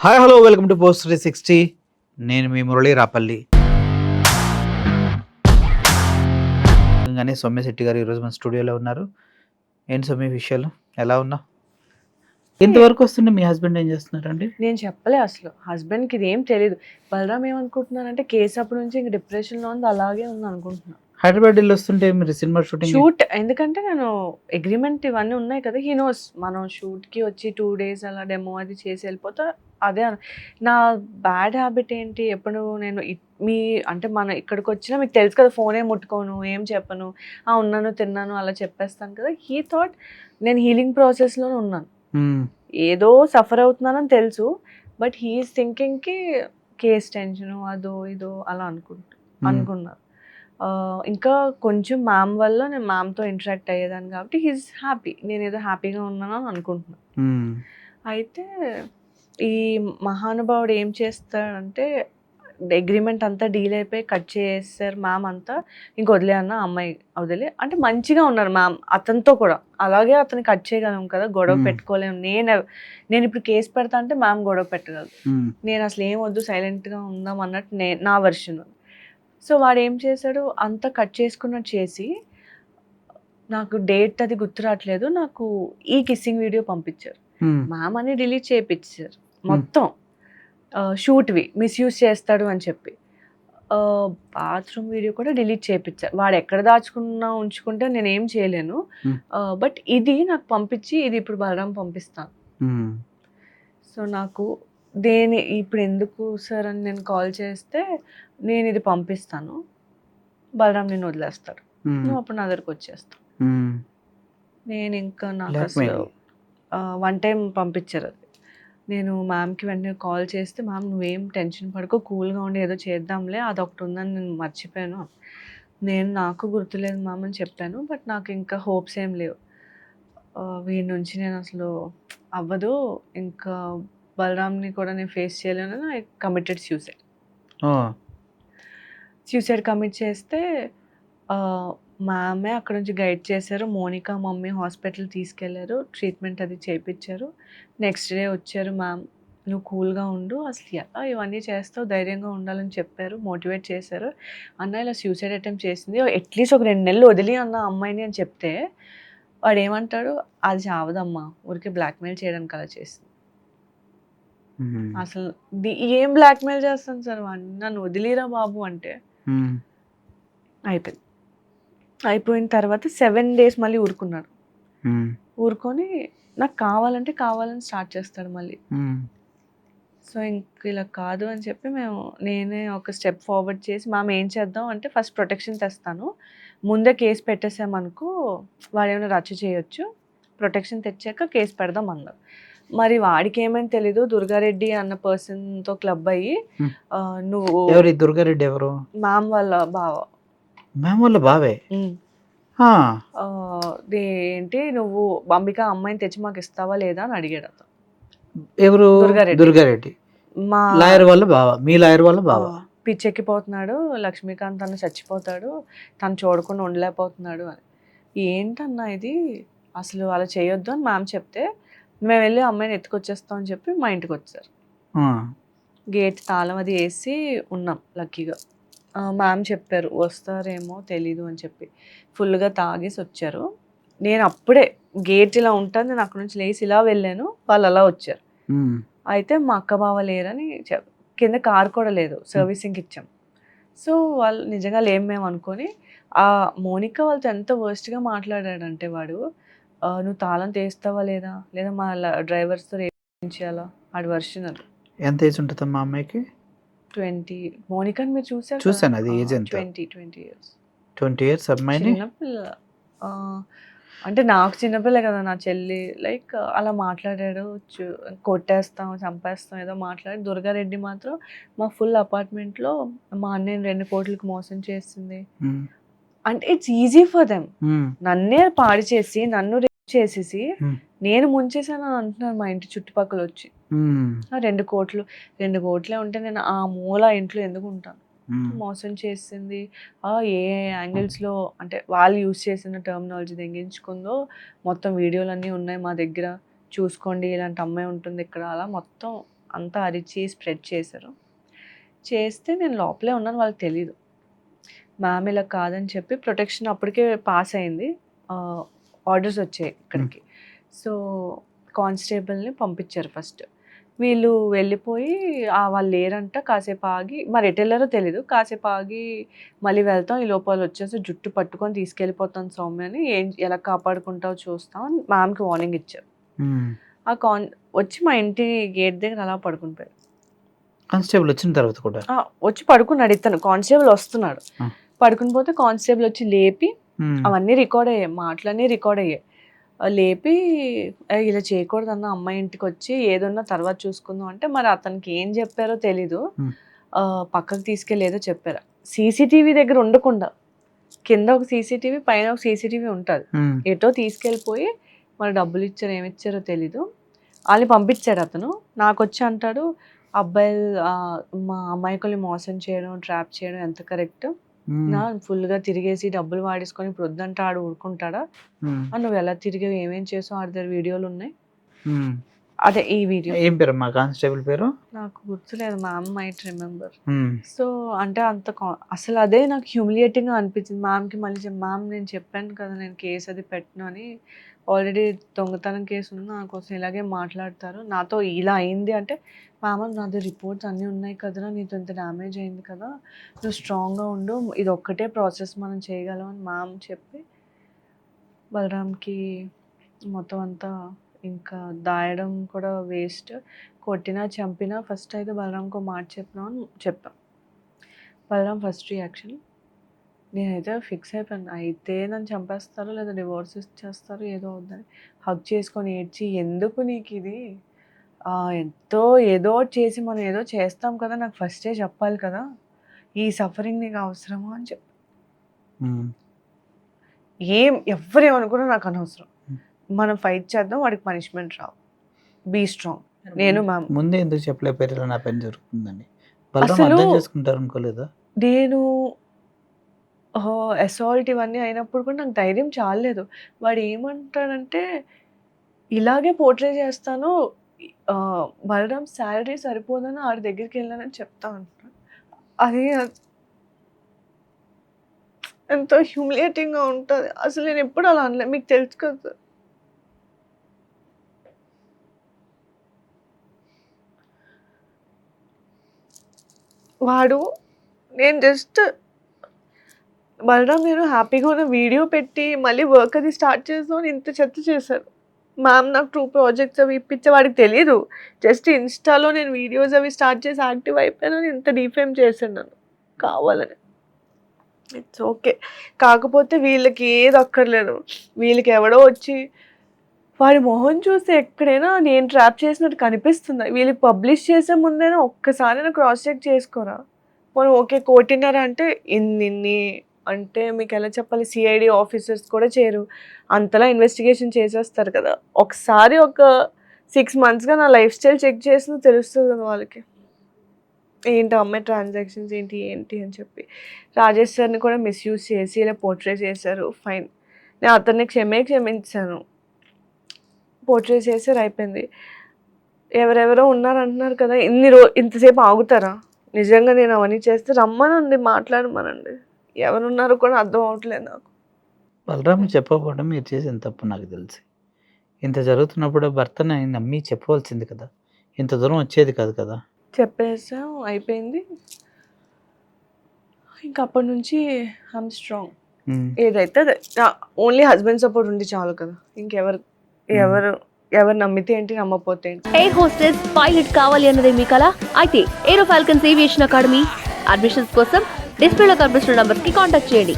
Hi hello welcome to post 360. నేను మీ మురళీ రాపల్లి. సౌమ్యశెట్టి గారు ఈరోజు మన స్టూడియోలో ఉన్నారు. ఏంటి సౌమ్య విషయాలు, ఎలా ఉన్నా? ఇంతవరకు వస్తుండే మీ హస్బెండ్ ఏం చేస్తున్నారండి? నేను చెప్పలే అసలు. హస్బెండ్కి ఇది ఏం తెలియదు. బలరాం ఏమనుకుంటున్నారంటే కేసు అప్పటి నుంచి ఇంక డిప్రెషన్లో ఉంది, అలాగే ఉంది అనుకుంటున్నాను. హైదరాబాద్ వెళ్ళి వస్తుంటే మీరు సినిమా షూట్ ఎందుకంటే నేను అగ్రిమెంట్ ఇవన్నీ ఉన్నాయి కదా, హీ నోస్. మనం షూట్కి వచ్చి 2 days అలా డెమో అది చేసి వెళ్ళిపోతా. అదే నా బ్యాడ్ హ్యాబిట్ ఏంటి, ఎప్పుడు నేను మీ అంటే మనం ఇక్కడికి వచ్చినా మీకు తెలుసు కదా, ఫోనే ముట్టుకోను, ఏం చెప్పను, ఉన్నాను తిన్నాను అలా చెప్పేస్తాను కదా. హీ థాట్ నేను హీలింగ్ ప్రాసెస్లోనే ఉన్నాను, ఏదో సఫర్ అవుతున్నానని తెలుసు. బట్ హీఈస్ థింకింగ్కి కేస్ టెన్షను అదో ఇదో అలా అనుకున్నారు. ఇంకా కొంచెం మ్యామ్ వల్ల నేను మ్యామ్తో ఇంటరాక్ట్ అయ్యేదాన్ని కాబట్టి హీఈస్ హ్యాపీ, నేను ఏదో హ్యాపీగా ఉన్నాను అని అనుకుంటున్నాను. అయితే ఈ మహానుభావుడు ఏం చేస్తాడంటే అగ్రిమెంట్ అంతా డీల్ అయిపోయి కట్ చేసేసారు మ్యామ్ అంతా. ఇంక వదిలే అన్న అమ్మాయి వదిలే అంటే మంచిగా ఉన్నారు మ్యామ్ అతనితో కూడా. అలాగే అతను కట్ చేయగలం కదా, గొడవ పెట్టుకోలేము. నేను ఇప్పుడు కేసు పెడతా అంటే మ్యామ్ గొడవ పెట్టగలదు. నేను అసలు ఏం వద్దు సైలెంట్గా ఉందాం అన్నట్టు నా వర్షన్. సో వాడు ఏం చేశాడు, అంతా కట్ చేసుకున్నట్టు చేసి నాకు డేట్ అది గుర్తు రావట్లేదు, నాకు ఈ కిస్సింగ్ వీడియో పంపించారు. మ్యామ్ అని డిలీట్ చేయించారు మొత్తం. షూట్వి మిస్యూజ్ చేస్తాడు అని చెప్పి బాత్రూమ్ వీడియో కూడా డిలీట్ చేయించారు. వాడు ఎక్కడ దాచుకున్నా ఉంచుకుంటే నేను ఏం చేయలేను. బట్ ఇది నాకు పంపించి, ఇది ఇప్పుడు బలరాం పంపిస్తాను. సో నాకు ఇప్పుడు ఎందుకు సార్ అని నేను కాల్ చేస్తే, నేను ఇది పంపిస్తాను, బలరాం నేను వదిలేస్తాడు, నువ్వు అప్పుడు నా దగ్గరకు వచ్చేస్తావు. నేను ఇంకా నాకు అసలు 1 time పంపించారు అది. నేను మ్యామ్కి వెంటనే కాల్ చేస్తే, మ్యామ్ నువ్వేం టెన్షన్ పడుకో, కూల్గా ఉండి ఏదో చేద్దాంలే, అదొకటి ఉందని నేను మర్చిపోయాను, నాకు గుర్తులేదు మ్యామ్ అని చెప్పాను. బట్ నాకు ఇంకా హోప్స్ ఏం లేవు, వీడి నుంచి నేను అసలు అవ్వదు, ఇంకా బలరామ్ని కూడా నేను ఫేస్ చేయలేను. ఐ కమిటెడ్ సూసైడ్ కమిట్ చేస్తే మ్యామే అక్కడ నుంచి గైడ్ చేశారు. మోనికా మమ్మీ హాస్పిటల్ తీసుకెళ్లారు, ట్రీట్మెంట్ అది చేయించారు. నెక్స్ట్ డే వచ్చారు, మ్యామ్ నువ్వు కూల్గా ఉండు, అసలు ఎలా ఇవన్నీ చేస్తావు, ధైర్యంగా ఉండాలని చెప్పారు, మోటివేట్ చేశారు. అన్న ఇలా సూసైడ్ అటెంప్ట్ చేసింది, అట్లీస్ట్ ఒక 2 నెలలు వదిలి అన్న అమ్మాయిని అని చెప్తే, వాడు ఏమంటాడు, అది చావదమ్మా, ఊరికే బ్లాక్మెయిల్ చేయడానికి అలా చేసింది. అసలు ఏం బ్లాక్మెయిల్ చేస్తాను సార్, నన్ను వదిలేరా బాబు అంటే. అయిపోయిన తర్వాత 7 days మళ్ళీ ఊరుకున్నాడు. ఊరుకొని నాకు కావాలని స్టార్ట్ చేస్తాడు మళ్ళీ. సో ఇంక ఇలా కాదు అని చెప్పి నేనే ఒక స్టెప్ ఫార్వర్డ్ చేసి, మ్యామ్ ఏం చేద్దాం అంటే, ఫస్ట్ ప్రొటెక్షన్ తెస్తాను, ముందే కేసు పెట్టేసామనుకో వాడు ఏమైనా రచ్చ చేయొచ్చు, ప్రొటెక్షన్ తెచ్చాక కేసు పెడదాం అన్నారు. మరి వాడికి ఏమని తెలీదు, దుర్గారెడ్డి అన్న పర్సన్తో క్లబ్ అయ్యి, నువ్వు దుర్గారెడ్డి ఎవరు? మ్యామ్ వాళ్ళ బావ. మ్యామ్ వాళ్ళ బావే? ఏంటి నువ్వు అంబిక అమ్మాయిని తెచ్చి మాకు ఇస్తావా లేదా అని అడిగాడు అతను. ఎవరు? దుర్గారెడ్డి. మా లాయర్ వాళ్ళ బావ, మీ లాయర్ వాళ్ళ బావ. పిచ్చెక్కిపోతున్నాడు, లక్ష్మీకాంత్ అన్న చచ్చిపోతాడు, తను చూడకుండా ఉండలేకపోతున్నాడు అని. ఏంటన్నా ఇది, అసలు అలా చేయొద్దు అని మ్యామ్ చెప్తే, మేము వెళ్ళి అమ్మాయిని ఎత్తుకొచ్చేస్తాం అని చెప్పి మా ఇంటికి వచ్చారు. గేట్ తాళం అది వేసి ఉన్నాం లక్కీగా. మ్యామ్ చెప్పారు వస్తారేమో తెలీదు అని చెప్పి, ఫుల్గా తాగేసి వచ్చారు. నేను అప్పుడే గేట్ ఇలా ఉంటుంది, నేను అక్కడ నుంచి లేచి ఇలా వెళ్ళాను, వాళ్ళు అలా వచ్చారు. అయితే మా అక్క బావ లేరని కింద కార్ కూడా లేదు, సర్వీసింగ్ ఇచ్చాం. సో వాళ్ళు నిజంగా లేం మేము అనుకొని, ఆ మోనిక వాళ్ళతో ఎంత వర్స్ట్గా మాట్లాడాడంటే వాడు, నువ్వు తాళం తీస్తావా లేదా, లేదా మా డ్రైవర్స్తో చేయాలా, వాడి వర్షన్ అది. ఎంత ఏజ్ ఉంటుంది మా అమ్మాయికి? 20. మోనికాని మీరు చూసాను, అది ఏజ్ ఎంత? 20 years. 20 years అమ్మాయిని. చిన్నపిల్ల అంటే నాకు చిన్నపిల్ల కదా నా చెల్లి, లైక్ అలా మాట్లాడాడు, కొట్టేస్తాం చంపేస్తాం ఏదో మాట్లాడి. దుర్గారెడ్డి మాత్రం మా ఫుల్ అపార్ట్మెంట్లో మా అన్నయ్యని 2 కోట్లకి మోసం చేసింది. అంటే ఇట్స్ ఈజీ ఫర్ దెమ్, నన్నే పాడు చేసి నన్ను రేప్ చేసేసి నేను ముంచేసాను అని అంటున్నారు మా ఇంటి చుట్టుపక్కల వచ్చి. 2 కోట్లే ఉంటే నేను ఆ మూల ఇంట్లో ఎందుకు ఉంటాను, మోసం చేసింది. ఏ యాంగిల్స్లో అంటే వాళ్ళు యూజ్ చేసిన టర్మినాలజీ తెగించుకుందో, మొత్తం వీడియోలు అన్నీ ఉన్నాయి మా దగ్గర, చూసుకోండి ఇలాంటి అమ్మాయి ఉంటుంది ఇక్కడ, అలా మొత్తం అంతా అరిచి స్ప్రెడ్ చేశారు. చేస్తే నేను లోపలే ఉన్నాను, వాళ్ళకి తెలీదు. మ్యామ్ ఇలా కాదని చెప్పి ప్రొటెక్షన్ అప్పటికే పాస్ అయింది, ఆర్డర్స్ వచ్చాయి ఇక్కడికి. సో కానిస్టేబుల్ని పంపించారు ఫస్ట్. వీళ్ళు వెళ్ళిపోయి వాళ్ళు లేరంట, కాసేపు ఆగి మరి ఎటు వెళ్ళారో తెలీదు, కాసేపు ఆగి మళ్ళీ వెళ్తాం, ఈ లోపల వచ్చేసి జుట్టు పట్టుకొని తీసుకెళ్ళిపోతాం సౌమ్యని, ఎలా కాపాడుకుంటావు చూస్తాం అని మ్యామ్కి వార్నింగ్ ఇచ్చారు. వచ్చి మా ఇంటి గేట్ దగ్గర అలా పడుకుని పోయారు. కానిస్టేబుల్ వచ్చిన తర్వాత కూడా వచ్చి పడుకున్నాడు ఇతను, కానిస్టేబుల్ వస్తున్నాడు, పడుకుని పోతే కానిస్టేబుల్ వచ్చి లేపి, అవన్నీ రికార్డ్ అయ్యాయి, మాటలన్నీ రికార్డ్ అయ్యాయి, లేపి ఇలా చేయకూడదు అన్న, అమ్మాయి ఇంటికి వచ్చి ఏదన్నా తర్వాత చూసుకుందాం అంటే మరి అతనికి ఏం చెప్పారో తెలీదు, పక్కకు తీసుకెళ్ళేదో చెప్పారు. సీసీటీవీ దగ్గర ఉండకుండా కింద ఒక సీసీటీవీ పైన ఒక సీసీటీవీ ఉంటుంది, ఎటో తీసుకెళ్ళిపోయి మరి డబ్బులు ఇచ్చారు ఏమిచ్చారో తెలీదు, వాళ్ళని పంపించాడు అతను. నాకు వచ్చి అంటాడు, అబ్బాయిలు మా అమ్మాయికుల్ని మోసం చేయడం, ట్రాప్ చేయడం ఎంత కరెక్ట్, నా ఫుల్గా తిరిగేసి డబ్బులు వాడేసుకొని ఇప్పుడు వద్దంటే ఆడు ఊరుకుంటాడా, నువ్వు ఎలా తిరిగావు ఏమేం చేసావు, ఆడి దగ్గర వీడియోలు ఉన్నాయి. అదే ఈ వీడియో. ఏం పేరు మా కానిస్టేబుల్ పేరు? నాకు గుర్తులేదు, మ్యామ్ మైట్ రిమెంబర్. సో అంటే అంత అసలు అదే నాకు హ్యూమిలియేటింగ్గా అనిపించింది. మ్యామ్కి మళ్ళీ మ్యామ్ నేను చెప్పాను కదా నేను కేసు అది పెట్టను అని, ఆల్రెడీ దొంగతనం కేసు ఉంది, నా కోసం ఇలాగే మాట్లాడతారు, నాతో ఇలా అయింది అంటే మ్యామ్ నాది రిపోర్ట్స్ అన్నీ ఉన్నాయి కదరా, నీతో ఇంత డ్యామేజ్ అయింది కదా, నువ్వు స్ట్రాంగ్గా ఉండు, ఇది ఒక్కటే ప్రాసెస్ మనం చేయగలం అని మ్యామ్ చెప్పి బలరామ్కి మొత్తం అంతా ఇంకా దాయడం కూడా వేస్ట్, కొట్టినా చంపినా ఫస్ట్ అయితే బలరామ్కి ఒక మాట చెప్పినామని చెప్పాం. బలరామ్ ఫస్ట్ రియాక్షన్, నేనైతే ఫిక్స్ అయిపోయాను, అయితే నన్ను చంపేస్తారు లేదా డివోర్స్ ఇచ్చేస్తారు ఏదో అవుద్దని, హగ్ చేసుకొని ఏడ్చి ఎందుకు నీకు ఇది, ఎంతో ఏదో చేసి మనం ఏదో చేస్తాం కదా, నాకు ఫస్టే చెప్పాలి కదా, ఈ సఫరింగ్ నీకు అవసరమా అని చెప్పి, ఎవరేమనుకున్నా నాకు అనవసరం, మనం ఫైట్ చేద్దాం, వాడికి పనిష్మెంట్ రావు, బీ స్ట్రాంగ్. నేను మ్యామ్ ముందే ఎందుకు చెప్పలేకపోయారు నా పని జరుగుతుందని, అర్థం చేసుకుంటారు అనుకోలేదా? నేను అసాల్ట్ ఇవన్నీ అయినప్పుడు కూడా నాకు ధైర్యం చాలలేదు. వాడు ఏమంటాడంటే ఇలాగే పోర్ట్రే చేస్తాను, బలరామ్ శాలరీ సరిపోదని ఆడి దగ్గరికి వెళ్ళానని చెప్తా అంటున్నాను. అది ఎంతో హ్యూమిలియేటింగ్గా ఉంటుంది. అసలు నేను ఎప్పుడు అలా అనలే, మీకు తెలుసు కదా. వాడు నేను జస్ట్ బలరామ్ నేను హ్యాపీగా ఉన్న వీడియో పెట్టి మళ్ళీ వర్క్ అది స్టార్ట్ చేస్తామని ఇంత చెత్త చేశారు. మ్యామ్ నాకు 2 ప్రాజెక్ట్స్ అవి ఇప్పించే, వాడికి తెలీదు, జస్ట్ ఇన్స్టాలో నేను వీడియోస్ అవి స్టార్ట్ చేసి యాక్టివ్ అయిపోయానని ఇంత డీఫేమ్ చేశాను నన్ను కావాలని. ఇట్స్ ఓకే, కాకపోతే వీళ్ళకి ఏది అక్కర్లేదు, వీళ్ళకి ఎవడో వచ్చి వాడి మొహం చూస్తే ఎక్కడైనా నేను ట్రాప్ చేసినట్టు కనిపిస్తుంది, వీళ్ళకి పబ్లిష్ చేసే ముందైనా ఒక్కసారైనా క్రాస్ చెక్ చేసుకోరా. మనం ఓకే 1.5 అంటే ఇన్ని అంటే మీకు ఎలా చెప్పాలి, సిఐడి ఆఫీసర్స్ కూడా చేయరు, అంతలా ఇన్వెస్టిగేషన్ చేసేస్తారు కదా, ఒకసారి ఒక 6 monthsగా నా లైఫ్ స్టైల్ చెక్ చేసిన తెలుస్తుంది కదా వాళ్ళకి, ఏంటి అమ్మాయి ట్రాన్సాక్షన్స్ ఏంటి అని చెప్పి. రాజేష్ సార్ని కూడా మిస్యూజ్ చేసి ఇలా పోర్ట్రే చేశారు, ఫైన్, నేను అతన్ని క్షమించాను, పోర్ట్రే చేశారు అయిపోయింది. ఎవరెవరో ఉన్నారంటున్నారు కదా, ఇంతసేపు ఆగుతారా, నిజంగా నేను అవన్నీ చేస్తే రమ్మనండి, మాట్లాడమనండి, ఎవరున్నారో కూడా అర్థం అవట్లేదు నాకు. బలరామ్ చెప్పకపోవడం మీరు చేసిన తప్పు నాకు తెలిసి, ఇంత జరుగుతున్నప్పుడు భర్తని నమ్మి చెప్పవలసింది కదా, ఇంత దూరం వచ్చేది కాదు కదా. చెప్పేసాం అయిపోయింది, ఇంకా అప్పటి నుంచి ఐఎమ్ స్ట్రాంగ్, ఏదైతే ఓన్లీ హస్బెండ్ సపోర్ట్ ఉంది చాలు కదా, ఎవరు నమ్మితే ఏంటి, నమ్మపోతే ఏంటి. ఎయిర్ హోస్టెస్ పైలట్ కావాలి అన్నదే మీ కల అయితే ఏరో ఫాల్కన్స్ ఏవియేషన్ అకాడమీ అడ్మిషన్స్ కోసం డిస్ప్లేలో కనిపిస్తున్న నంబర్కి కాంటాక్ట్ చేయండి.